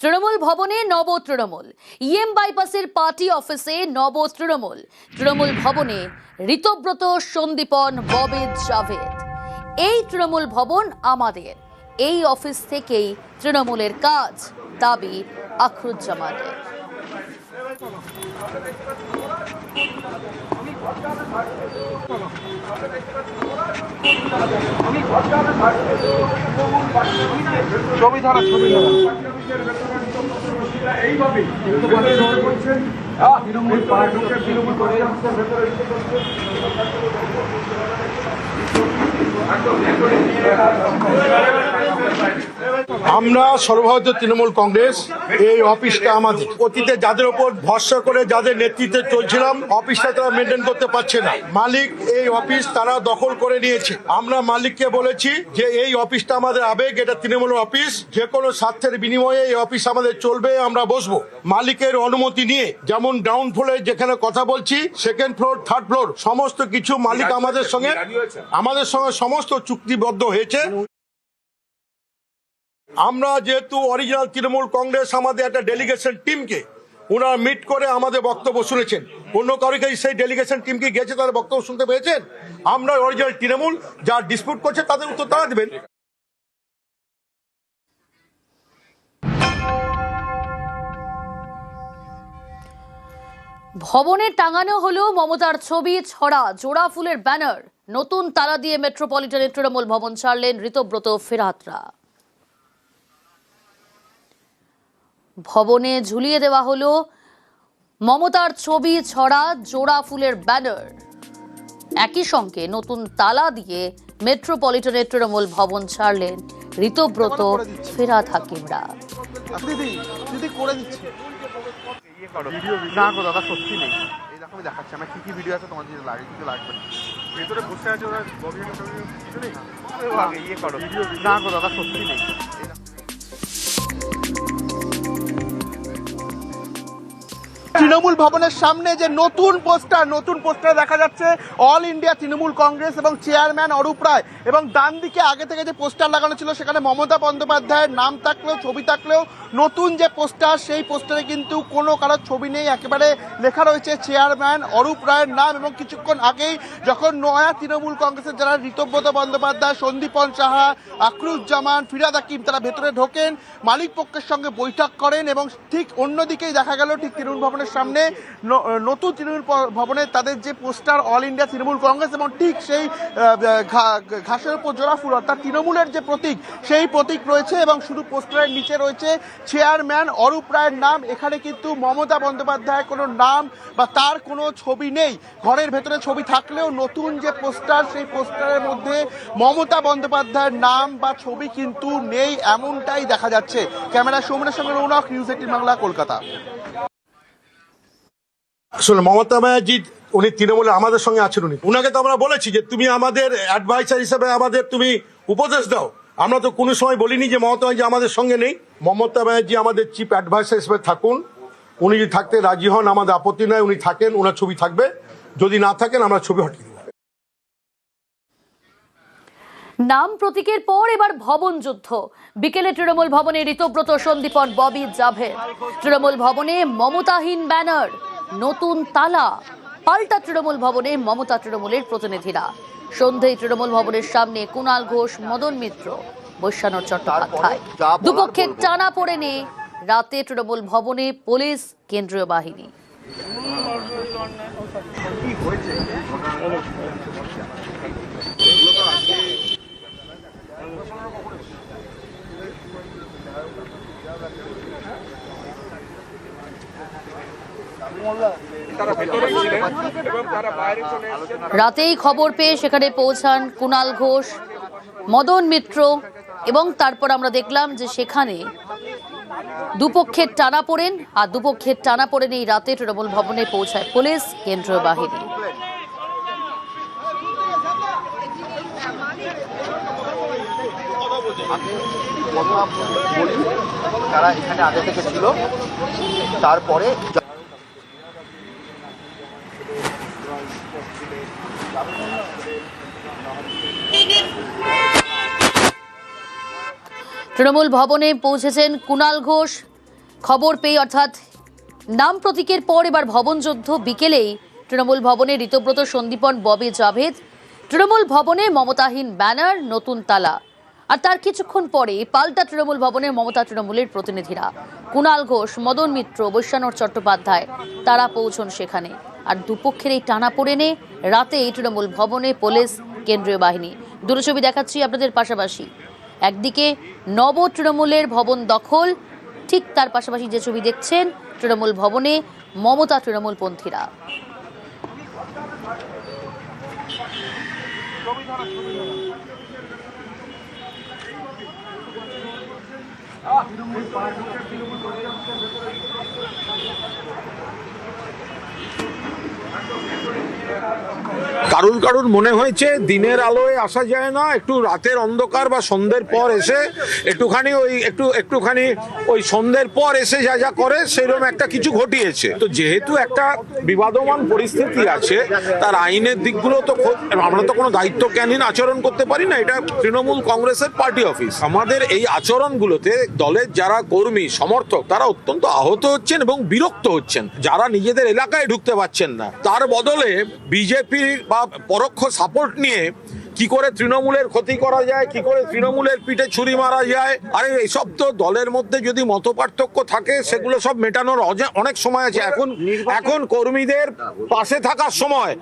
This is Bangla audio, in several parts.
তৃণমূল ভবনে নব তৃণমূল ইএম বাইপাসের পার্টি অফিসে নব তৃণমূল তৃণমূল ভবনে ঋতব্রত সন্দীপন ববিদ জাভেদ। এই তৃণমূল ভবন আমাদের, এই অফিস থেকেই তৃণমূলের কাজ, দাবি আখরুজ্জামানের। ছবি ধরা আমরা সর্বভারতীয় তৃণমূল কংগ্রেস, এই অফিসটা আমাদের। অতীতে যাদের উপর ভরসা করে যাদের নেতৃত্বে চলছিলাম, অফিসটা তারা মেনটেন করতে পারছে না। মালিক এই অফিস তারা দখল করে নিয়েছে। আমরা মালিককে বলেছি যে এই অফিসটা আমাদের আবেগ, এটা তৃণমূলের অফিস, যে কোনো স্বার্থের বিনিময়ে এই অফিস আমাদের চলবে, আমরা বসবো। মালিকের অনুমতি নিয়ে, যেমন গ্রাউন্ড ফ্লোরে যেখানে কথা বলছি, সেকেন্ড ফ্লোর, থার্ড ফ্লোর, সমস্ত কিছু মালিক আমাদের সঙ্গে সমস্ত চুক্তিবদ্ধ হয়েছে। আমরা যেহেতু অরিজিনাল তৃণমূল কংগ্রেস, আমাদের একটা ডেলিগেশন টিমকে ওনারা মিট করে আমাদের বক্তব্য শুনেছেন। অন্য কারো কাছে সেই ডেলিগেশন টিমকে গেছে, তাদের বক্তব্য শুনতে পেয়েছেন। আমরা অরিজিনাল তৃণমূল, যা ডিসপিউট করছে তাদের উত্তর তারা দেবেন। ভবনে টাঙানো হলো মমতার ছবি, ছড়া জোড়া ফুলের ব্যানার। নতুন তালা দিয়ে মেট্রোপলিটনের তৃণমূল ভবন ছাড়লেন ঋতব্রত ফেরাতরা। ভবনে ঝুলিয়ে দেওয়া হলো মমতার ছবি, ছড়া জোড়া ফুলের ব্যানার। একই সঙ্গে নতুন তালা দিয়ে মেট্রোপলিটনের তৃণমূল ভবন ছাড়লেন ঋতব্রত ফেরাত হাকিমরা। না গো দাদা, সত্যি নেই। এই দেখো আমি দেখাচ্ছি আমার কি কি ভিডিও আছে, তোমার যদি লাগে কিছু লাগবে না। ভেতরে বসে আছে ওরা, কিছু নেই। না গো দাদা, সত্যি নেই। তৃণমূল ভবনের সামনে যে নতুন পোস্টার দেখা যাচ্ছে, অল ইন্ডিয়া তৃণমূল কংগ্রেস এবং চেয়ারম্যান অরূপ রায়, এবং ডান দিকে আগে থেকে যে পোস্টার লাগানো ছিল সেখানে মমতা বন্দ্যোপাধ্যায়ের নাম থাকলেও, ছবি থাকলেও, নতুন যে পোস্টার সেই পোস্টারে কিন্তু কোনো কারোর ছবি নেই। একেবারে লেখা রয়েছে চেয়ারম্যান অরূপ রায়ের নাম। এবং কিছুক্ষণ আগেই যখন নয়া তৃণমূল কংগ্রেসের যারা ঋতব্রত বন্দ্যোপাধ্যায়, সন্দীপন সাহা, আখরুজ্জামান, ফিরাদ হাকিম, তারা ভেতরে ঢোকেন, মালিক পক্ষের সঙ্গে বৈঠক করেন। এবং ঠিক অন্যদিকেই দেখা গেল, ঠিক তৃণমূল ভবনের সামনে নতুন তৃণমূল ভবনে তাদের যে poster all India Trinamool Congress, এবং ঠিক সেই ঘাসের উপর জোড়া ফুল অর্থাৎ তৃণমূলের যে প্রতীক, সেই প্রতীক রয়েছে। এবং শুধু পোস্টারের নিচে রয়েছে চেয়ারম্যান অরূপ রায়ের নাম। এখানে কিন্তু মমতা বন্দ্যোপাধ্যায়ের কোনো নাম বা তার কোনো ছবি নেই। ঘরের ভেতরে ছবি থাকলেও নতুন যে পোস্টার, সেই পোস্টারের মধ্যে মমতা বন্দ্যোপাধ্যায়ের নাম বা ছবি কিন্তু নেই, এমনটাই দেখা যাচ্ছে। ক্যামেরা সৌমেনের সঙ্গে রৌনক, নিউজ 18 বাংলা, কলকাতা। আসলে মমতা ব্যানার্জি উনি তৃণমূলে আমাদের সঙ্গে আছেন। উনাকে তো আমরা বলেছি যে তুমি আমাদের অ্যাডভাইসার হিসেবে আমাদের তুমি উপদেশ দাও। আমরা তো কোনো সময় বলিনি যে মমতা ব্যানার্জি আমাদের সঙ্গে নেই। মমতা ব্যানার্জি আমাদের চিফ অ্যাডভাইসার হিসেবে থাকুন। উনি যদি থাকতে রাজি হন আমাদের আপত্তি নয়, উনি থাকেন, ওনার ছবি থাকবে। যদি না থাকেন আমরা ছবি হটিয়ে দেব। নাম প্রতীকের পর এবার ভবন যুদ্ধ। বিকেলে তৃণমূল ভবনে ঋতব্রত, সন্দীপন, ববিদ জাভেদ। তৃণমূল ভবনে মমতাহীন ব্যানার, নতুন তালা, পাল্টা তৃণমূল ভবনে মমতা তৃণমূলের প্রতিনিধিরা। সন্ধ্যায় তৃণমূল ভবনের সামনে কুণাল ঘোষ, মদন মিত্র, বৈশ্যানর চট্টোপাধ্যায়। দুপক্ষের টানা পড়েনে রাতে তৃণমূল ভবনে পুলিশ, কেন্দ্রীয় বাহিনী। রাতেই খবর পেয়ে সেখানে পৌঁছান কুণাল ঘোষ, মদন মিত্র, এবং তারপর আমরা দেখলাম যে সেখানে দুপক্ষের টানাপোড়েন, আর দুপক্ষের টানাপোড়েন এই রাতে তৃণমূল ভবনে পৌঁছায় পুলিশ, কেন্দ্রীয় বাহিনী। তারা এখানে আগে থেকে ছিল, তারপরে তৃণমূল ভবনে পৌঁছেছেন কুণাল ঘোষ, খবর পেয়ে অর্থাৎ নাম প্রতীকের পর এবার ভবনযুদ্ধ। বিকেলেই তৃণমূল ভবনে ঋতব্রত, সন্দীপন, ববি জাভেদ। তৃণমূল ভবনে মমতাহীন ব্যানার, নতুন তালা। আর তার কিছুক্ষণ পরে পাল্টা তৃণমূল ভবনে মমতা তৃণমূলের প্রতিনিধিরা কুণাল ঘোষ, মদন মিত্র, বৈশ্যানর চট্টোপাধ্যায় তারা পৌঁছন সেখানে। আর দুপক্ষের এই টানাপোড়েনে রাতে এই তৃণমূল ভবনে পুলিশ, কেন্দ্রীয় বাহিনী। দুটো ছবি দেখাচ্ছি আপনাদের পাশাপাশি। একদিকে নব তৃণমূলের ভবন দখল, ঠিক তার পাশাপাশি যে ছবি দেখছেন তৃণমূল ভবনে মমতা তৃণমূলপন্থীরা। কারুর কারুর মনে হয়েছে দিনের আলোয় আসা যায় না, একটু রাতের অন্ধকার বা সন্ধ্যের পর এসে একটুখানি ওই সন্ধ্যের পর এসে যা যা করে সেরকম একটা কিছু ঘটিয়েছে। তো যেহেতু একটা বিবাদমান পরিস্থিতি আছে, তার আইনের দিকগুলো তো আমরা তো কোনো দায়িত্বজ্ঞানহীন আচরণ করতে পারি না। এটা তৃণমূল কংগ্রেসের পার্টি অফিস। আমাদের এই আচরণগুলোতে দলের যারা কর্মী সমর্থক তারা অত্যন্ত আহত হচ্ছেন এবং বিরক্ত হচ্ছেন, যারা নিজেদের এলাকায় ঢুকতে পারছেন না। তার বদলে বিজেপির বা পরোক্ষ সাপোর্ট নিয়ে কি করে তৃণমূলের ক্ষতি করা যায়, কি করে তৃণমূলের পিঠে ছুরি মারা যায়। আরে এইসব তো দলের মধ্যে যদি মতপার্থক্য থাকে সেগুলো সব মেটানোর অনেক সময় আছে। এখন কর্মীদের পাশে থাকার সময়।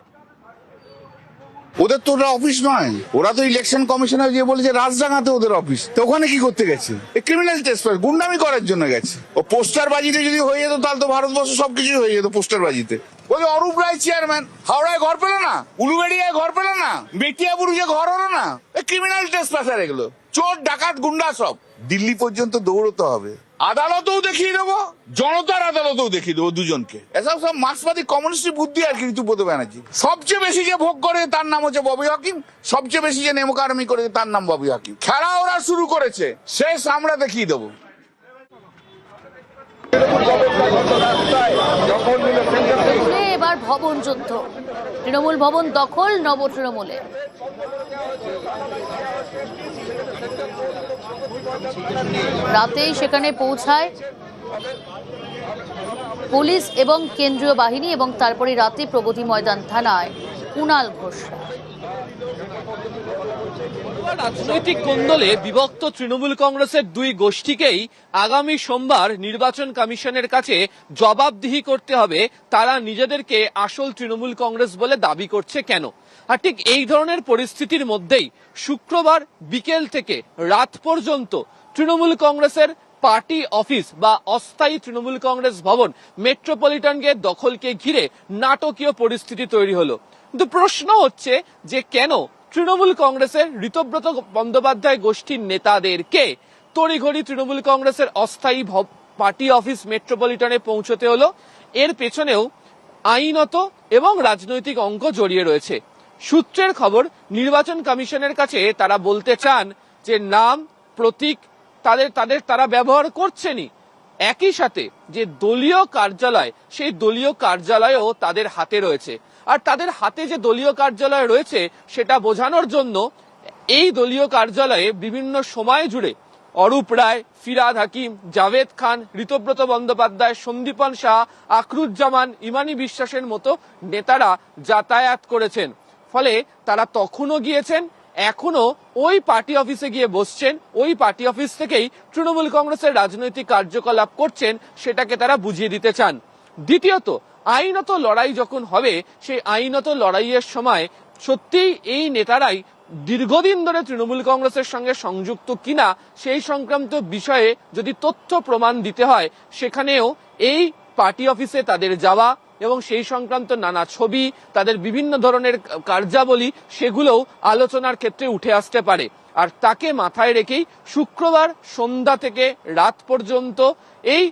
ওদের তো ওটা অফিস নয়, ওরা তো ইলেকশন কমিশনার যে বলেছে রাজডাঙ্গাতে ওদের অফিস। তো ওখানে কি করতে গেছে? ক্রিমিনাল টেস্ট গুন্ডামি করার জন্য গেছে। ও পোস্টার বাজিতে যদি হয়ে যেত তাহলে তো ভারতবর্ষ সবকিছুই হয়ে যেত পোস্টার বাজিতে। ওই অরূপ রায় চেয়ারম্যান হাওড়ায় ঘর পেল না, উলুবেড়িয়ায় ঘর পেল না, বেটিয়াপুরুষে ঘর হলো না। ক্রিমিনাল টেস্ট পাসার এগুলো, চোর ডাকাত গুন্ডা সব। দিল্লি পর্যন্ত দৌড়তে হবে, আদালতেও দেখিয়ে দেবো, জনতার আদালতেও দেখিয়ে দেবো দুজনকে। এসব সব মার্ক্সবাদী কমিউনিস্ট বুদ্ধি আর কি ঋতুব্রত ব্যানার্জি। সবচেয়ে বেশি যে ভোগ করে তার নাম হচ্ছে ববি হাকিম, সবচেয়ে বেশি যে নেমকারমি করে তার নাম ববি হাকিম। খেলা ওরা শুরু করেছে, শেষ আমরা দেখিয়ে দেবো। এবার ভবন যুদ্ধ, তৃণমূল ভবন দখল নব তৃণমূলে। রাতেই সেখানে পৌঁছায় পুলিশ এবং কেন্দ্রীয় বাহিনী এবং তারপরে রাতে প্রগতি ময়দান থানায় কুণাল ঘোষ। রাজনৈতিক কোন্দলে বিভক্ত তৃণমূল কংগ্রেসের দুই গোষ্ঠীকেই আগামী সোমবার নির্বাচন কমিশনের কাছে জবাবদিহি করতে হবে তারা নিজেদেরকে আসল তৃণমূল কংগ্রেস বলে দাবি করছে কেন। আর ঠিক এই ধরনের পরিস্থিতির মধ্যেই শুক্রবার বিকেল থেকে রাত পর্যন্ত তৃণমূল কংগ্রেসের পার্টি অফিস বা অস্থায়ী তৃণমূল কংগ্রেস ভবন মেট্রোপলিটনকে দখলকে ঘিরে নাটকীয় পরিস্থিতি তৈরি হলো। কিন্তু প্রশ্ন হচ্ছে যে কেন তৃণমূল কংগ্রেসের ঋতব্রত বন্দ্যোপাধ্যায় গোষ্ঠীর নেতাদেরকে তড়িঘড়ি তৃণমূল কংগ্রেসের অস্থায়ী পার্টি অফিস মেট্রোপলিটনে পৌঁছতে হলো। এর পেছনেও আইনত এবং রাজনৈতিক অঙ্ক জড়িয়ে রয়েছে। সূত্রের খবর, নির্বাচন কমিশনের কাছে তারা বলতে চান যে নাম প্রতীক তারা ব্যবহার করছেনই, একই সাথে যে দলীয় কার্যালয় সেই দলীয় কার্যালয়ও তাদের হাতে রয়েছে। আর তাদের হাতে যে দলীয় কার্যালয় রয়েছে সেটা বোঝানোর জন্য এই দলীয় কার্যালয়ে বিভিন্ন সময় জুড়ে অরূপ রায়, ফিরহাদ হাকিম, জাভেদ খান, ঋতব্রত বন্দ্যোপাধ্যায়, সন্দীপন শাহ, আখরুজ্জামান, ইমানি বিশ্বাসের মতো নেতারা যাতায়াত করেছেন। ফলে তারা তখনও গিয়েছেন, এখনো ওই পার্টি অফিসে গিয়ে বসছেন, ওই পার্টি অফিস থেকেই তৃণমূল কংগ্রেসের রাজনৈতিক কার্যকলাপ করছেন, সেটাকে তারা বুঝিয়ে দিতে চান। দ্বিতীয়ত, আইনত লড়াই যখন হবে সেই আইনত লড়াইয়ের সময় সত্যিই এই নেতারাই দীর্ঘদিন ধরে তৃণমূল কংগ্রেসের সঙ্গে সংযুক্ত কিনা সেই সংক্রান্ত বিষয়ে যদি তথ্য প্রমাণ দিতে হয়, সেখানেও এই পার্টি অফিসে তাদের যাওয়া এবং সেই সংক্রান্ত নানা ছবি, তাদের বিভিন্ন ধরনের কার্যাবলী, সেগুলোও আলোচনার ক্ষেত্রে উঠে আসতে পারে। আর তাকে মাথায় রেখেই শুক্রবার সন্ধ্যা থেকে রাত পর্যন্ত এই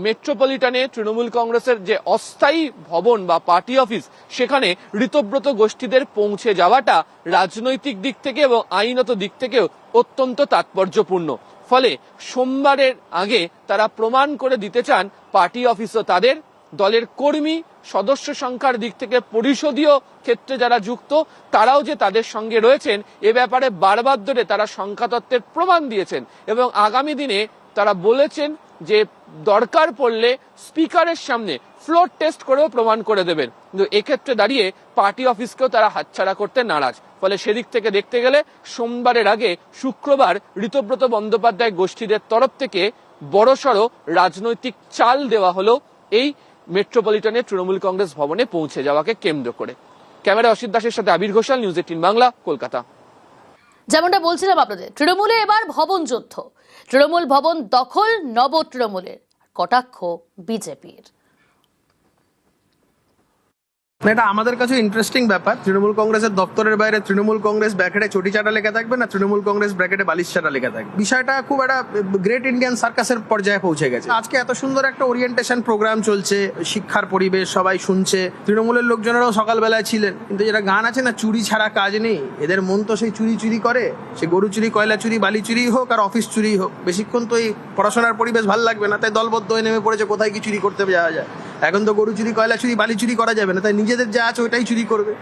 মেট্রোপলিটনে তৃণমূল কংগ্রেসের যে অস্থায়ী ভবন বা পার্টি অফিস সেখানে ঋতব্রত গোষ্ঠীদের পৌঁছে যাওয়াটা রাজনৈতিক দিক থেকে এবং আইনত দিক থেকেও অত্যন্ত তাৎপর্যপূর্ণ। ফলে সোমবারের আগে তারা প্রমাণ করে দিতে চান পার্টি অফিসও তাদের, দলের কর্মী সদস্য সংখ্যার দিক থেকে পরিষদীয় ক্ষেত্রে যারা যুক্ত তারাও যে তাদের সঙ্গে রয়েছেন এ ব্যাপারে বারবার ধরে তারা সংখ্যাতত্ত্বের প্রমাণ দিয়েছেন এবং আগামী দিনে তারা বলেছেন যে দরকার পড়লে স্পিকারের সামনে ফ্লোর টেস্ট করেও প্রমাণ করে দেবেন, কিন্তু এক্ষেত্রে দাঁড়িয়ে পার্টি অফিসকেও তারা হাতছাড়া করতে নারাজ। ফলে সেদিক থেকে দেখতে গেলে সোমবারের আগে শুক্রবার ঋতব্রত বন্দ্যোপাধ্যায় গোষ্ঠীদের তরফ থেকে বড়সড় রাজনৈতিক চাল দেওয়া হলো এই মেট্রোপলিটনের তৃণমূল কংগ্রেস ভবনে পৌঁছে যাওয়াকে কেন্দ্র করে। ক্যামেরা অসিত দাসের সাথে আবির ঘোষাল, নিউজ 18 বাংলা, কলকাতা। যেমনটা বলছিলাম আপনাদের, তৃণমূলে এবার ভবন যুদ্ধ। তৃণমূল ভবন দখল নব তৃণমূলের, কটাক্ষ বিজেপির। এটা আমাদের কাছে ইন্টারেস্টিং ব্যাপার। তৃণমূল কংগ্রেসের দপ্তরের বাইরে তৃণমূল কংগ্রেস ব্র্যাকেটে চটি চাটা লেখা থাকবে, না তৃণমূল কংগ্রেস ব্র্যাকেটে বালিশ চাটা লেখা থাকবে। বিষয়টা খুব একটা গ্রেট ইন্ডিয়ান সার্কাসের পর্যায়ে পৌঁছে গেছে। আজকে এত সুন্দর একটা ওরিয়েন্টেশন প্রোগ্রাম চলছে, শিক্ষার পরিবেশ, সবাই শুনছে, তৃণমূলের লোকজনেরাও সকালবেলায় ছিলেন। কিন্তু যেটা গান আছে না, চুরি ছাড়া কাজ নেই, এদের মন তো সেই চুরি চুরি করে। সে গরু চুরি, কয়লা চুরি, বালি চুরি হোক আর অফিস চুরি হোক, বেশিক্ষণ তো এই পড়াশোনার পরিবেশ ভালো লাগবে না, তাই দলবদ্ধ হয়ে নেমে পড়েছে কোথায় কি চুরি করতে যাওয়া যায়। এখন তো গরু চুরি, কয়লা চুরি, বালি চুরি করা যাবে না, তাই নিজেদের যা আছে ওইটাই চুরি করবে।